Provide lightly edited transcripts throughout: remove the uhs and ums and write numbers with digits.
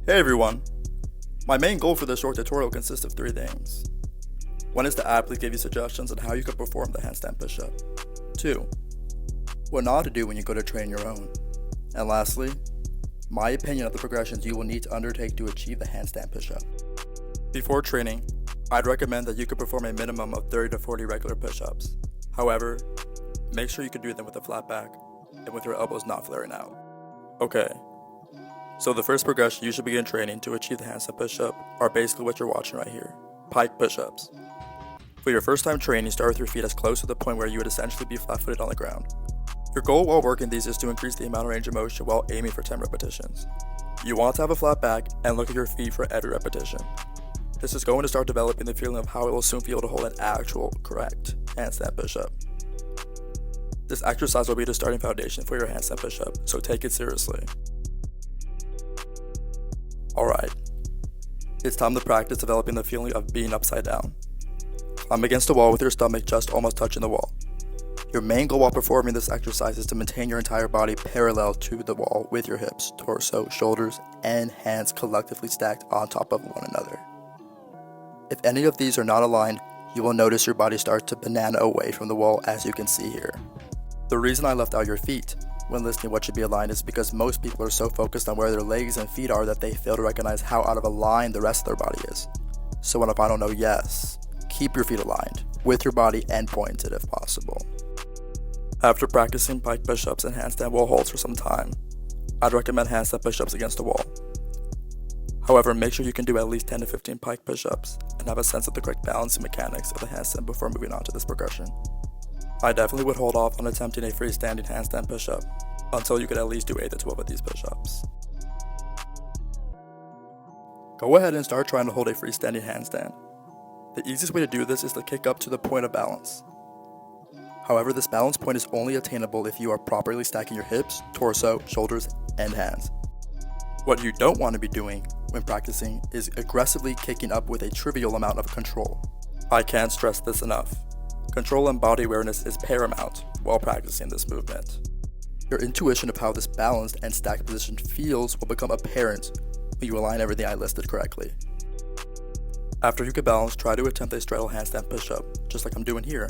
Hey everyone! My main goal for this short tutorial consists of three things. One is to aptly give you suggestions on how you can perform the handstand push-up. 2. What not to do when you go to train your own. And lastly, my opinion of the progressions you will need to undertake to achieve the handstand push-up. Before training, I'd recommend that you could perform a minimum of 30 to 40 regular push-ups. However, make sure you can do them with a flat back and with your elbows not flaring out. Okay. So the first progression you should begin training to achieve the handstand push-up are basically what you're watching right here, Pike Push Ups. For your first time training, start with your feet as close to the point where you would essentially be flat-footed on the ground. Your goal while working these is to increase the amount of range of motion while aiming for 10 repetitions. You want to have a flat back and look at your feet for every repetition. This is going to start developing the feeling of how it will soon feel to hold an actual, correct handstand push-up. This exercise will be the starting foundation for your handstand push-up, so take it seriously. Alright, it's time to practice developing the feeling of being upside down. Climb against the wall with your stomach just almost touching the wall. Your main goal while performing this exercise is to maintain your entire body parallel to the wall with your hips, torso, shoulders, and hands collectively stacked on top of one another. If any of these are not aligned, you will notice your body start to banana away from the wall, as you can see here. The reason I left out your feet when listing what should be aligned is because most people are so focused on where their legs and feet are that they fail to recognize how out of a line the rest of their body is. So on a final note, yes, keep your feet aligned with your body and pointed if possible. After practicing pike push-ups and handstand wall holds for some time, I'd recommend handstand push-ups against the wall. However, make sure you can do at least 10 to 15 pike push-ups and have a sense of the correct balancing mechanics of the handstand before moving on to this progression. I definitely would hold off on attempting a freestanding handstand push-up until you could at least do 8 to 12 of these push-ups. Go ahead and start trying to hold a freestanding handstand. The easiest way to do this is to kick up to the point of balance. However, this balance point is only attainable if you are properly stacking your hips, torso, shoulders, and hands. What you don't want to be doing when practicing is aggressively kicking up with a trivial amount of control. I can't stress this enough. Control and body awareness is paramount while practicing this movement. Your intuition of how this balanced and stacked position feels will become apparent when you align everything I listed correctly. After you get balanced, try to attempt a straddle handstand push-up, just like I'm doing here.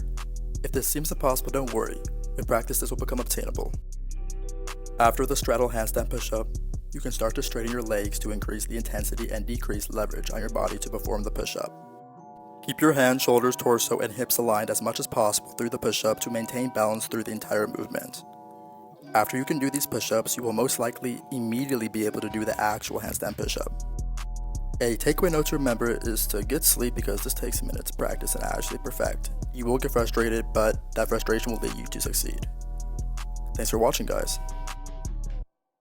If this seems impossible, don't worry. With practice, this will become obtainable. After the straddle handstand push-up, you can start to straighten your legs to increase the intensity and decrease leverage on your body to perform the push-up. Keep your hands, shoulders, torso, and hips aligned as much as possible through the push-up to maintain balance through the entire movement. After you can do these push-ups, you will most likely immediately be able to do the actual handstand push-up. A takeaway note to remember is to get sleep because this takes a minute to practice and actually perfect. You will get frustrated, but that frustration will lead you to succeed. Thanks for watching, guys.